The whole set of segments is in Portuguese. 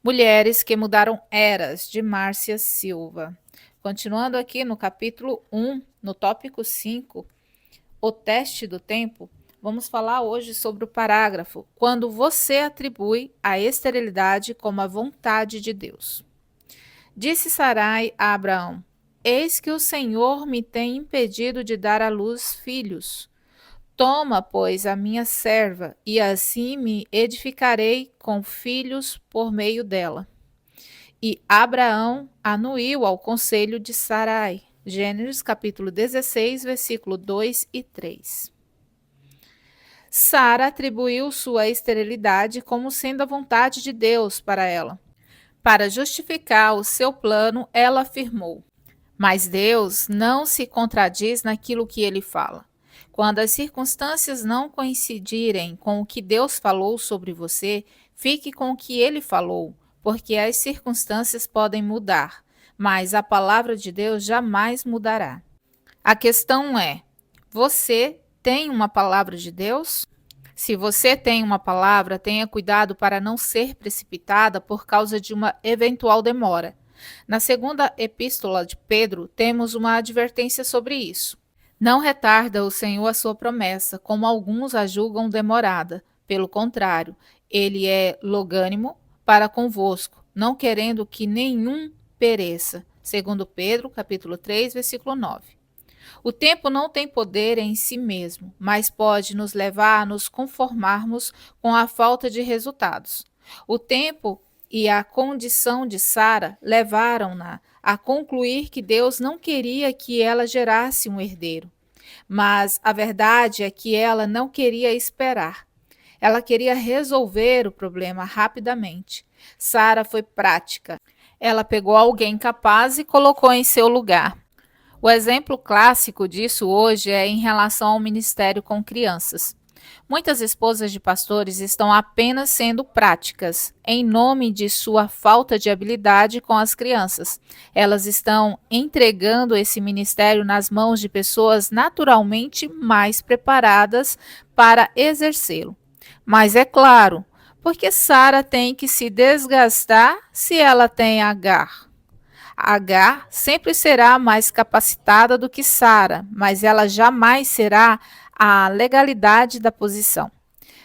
Mulheres que mudaram eras, de Márcia Silva. Continuando aqui no capítulo 1, no tópico 5, o teste do tempo, vamos falar hoje sobre o parágrafo quando você atribui a esterilidade como a vontade de Deus. Disse Sarai a Abraão: Eis que o Senhor me tem impedido de dar à luz filhos. Toma, pois, a minha serva, e assim me edificarei com filhos por meio dela. E Abraão anuiu ao conselho de Sarai. Gênesis capítulo 16, versículo 2 e 3. Sara atribuiu sua esterilidade como sendo a vontade de Deus para ela. Para justificar o seu plano, ela afirmou: Mas Deus não se contradiz naquilo que ele fala. Quando as circunstâncias não coincidirem com o que Deus falou sobre você, fique com o que ele falou, porque as circunstâncias podem mudar, mas a palavra de Deus jamais mudará. A questão é: você tem uma palavra de Deus? Se você tem uma palavra, tenha cuidado para não ser precipitada por causa de uma eventual demora. Na segunda epístola de Pedro, temos uma advertência sobre isso. Não retarda o Senhor a sua promessa, como alguns a julgam demorada. Pelo contrário, ele é longânimo para convosco, não querendo que nenhum pereça. Segundo Pedro, capítulo 3, versículo 9. O tempo não tem poder em si mesmo, mas pode nos levar a nos conformarmos com a falta de resultados. O tempo e a condição de Sara levaram-na a concluir que Deus não queria que ela gerasse um herdeiro. Mas a verdade é que ela não queria esperar. Ela queria resolver o problema rapidamente. Sara foi prática. Ela pegou alguém capaz e colocou em seu lugar. O exemplo clássico disso hoje é em relação ao ministério com crianças. Muitas esposas de pastores estão apenas sendo práticas, em nome de sua falta de habilidade com as crianças. Elas estão entregando esse ministério nas mãos de pessoas naturalmente mais preparadas para exercê-lo. Mas é claro, porque Sara tem que se desgastar se ela tem Agar? Agar sempre será mais capacitada do que Sara, mas ela jamais será a legalidade da posição.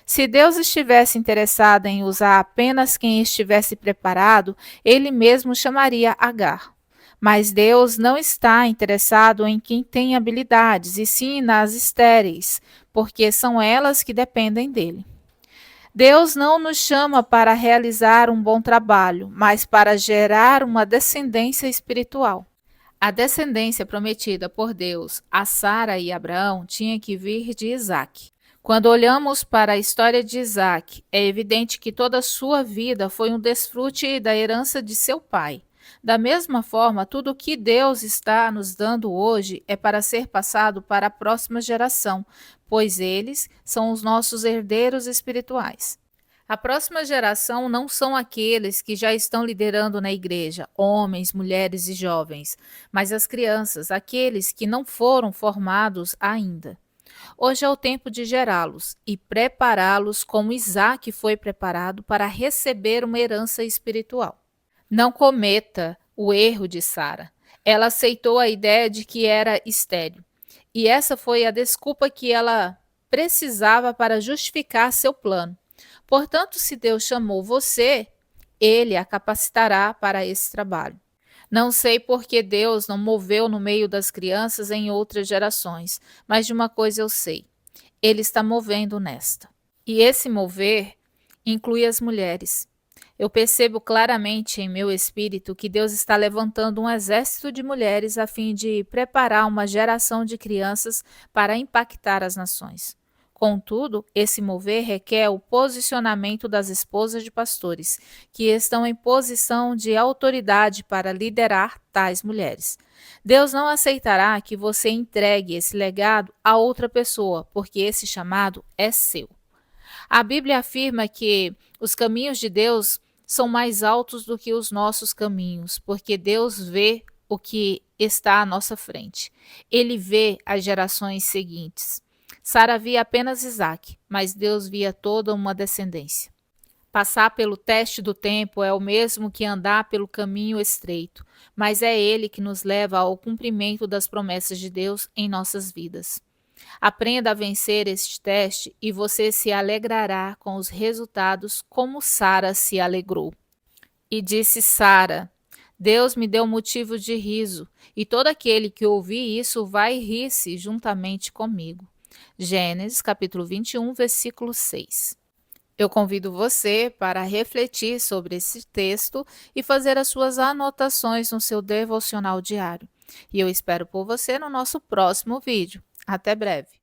Se Deus estivesse interessado em usar apenas quem estivesse preparado, ele mesmo chamaria Agar. Mas Deus não está interessado em quem tem habilidades, e sim nas estéreis, porque são elas que dependem dele. Deus não nos chama para realizar um bom trabalho, mas para gerar uma descendência espiritual. A descendência prometida por Deus a Sara e Abraão tinha que vir de Isaac. Quando olhamos para a história de Isaac, é evidente que toda a sua vida foi um desfrute da herança de seu pai. Da mesma forma, tudo o que Deus está nos dando hoje é para ser passado para a próxima geração, pois eles são os nossos herdeiros espirituais. A próxima geração não são aqueles que já estão liderando na igreja, homens, mulheres e jovens, mas as crianças, aqueles que não foram formados ainda. Hoje é o tempo de gerá-los e prepará-los como Isaac foi preparado para receber uma herança espiritual. Não cometa o erro de Sara. Ela aceitou a ideia de que era estéril. E essa foi a desculpa que ela precisava para justificar seu plano. Portanto, se Deus chamou você, ele a capacitará para esse trabalho. Não sei por que Deus não moveu no meio das crianças em outras gerações, mas de uma coisa eu sei: ele está movendo nesta. E esse mover inclui as mulheres. Eu percebo claramente em meu espírito que Deus está levantando um exército de mulheres a fim de preparar uma geração de crianças para impactar as nações. Contudo, esse mover requer o posicionamento das esposas de pastores, que estão em posição de autoridade para liderar tais mulheres. Deus não aceitará que você entregue esse legado a outra pessoa, porque esse chamado é seu. A Bíblia afirma que os caminhos de Deus são mais altos do que os nossos caminhos, porque Deus vê o que está à nossa frente. Ele vê as gerações seguintes. Sara via apenas Isaac, mas Deus via toda uma descendência. Passar pelo teste do tempo é o mesmo que andar pelo caminho estreito, mas é ele que nos leva ao cumprimento das promessas de Deus em nossas vidas. Aprenda a vencer este teste e você se alegrará com os resultados, como Sara se alegrou. E disse Sara: Deus me deu motivo de riso, e todo aquele que ouvir isso vai rir-se juntamente comigo. Gênesis capítulo 21, versículo 6. Eu convido você para refletir sobre esse texto e fazer as suas anotações no seu devocional diário. E eu espero por você no nosso próximo vídeo. Até breve!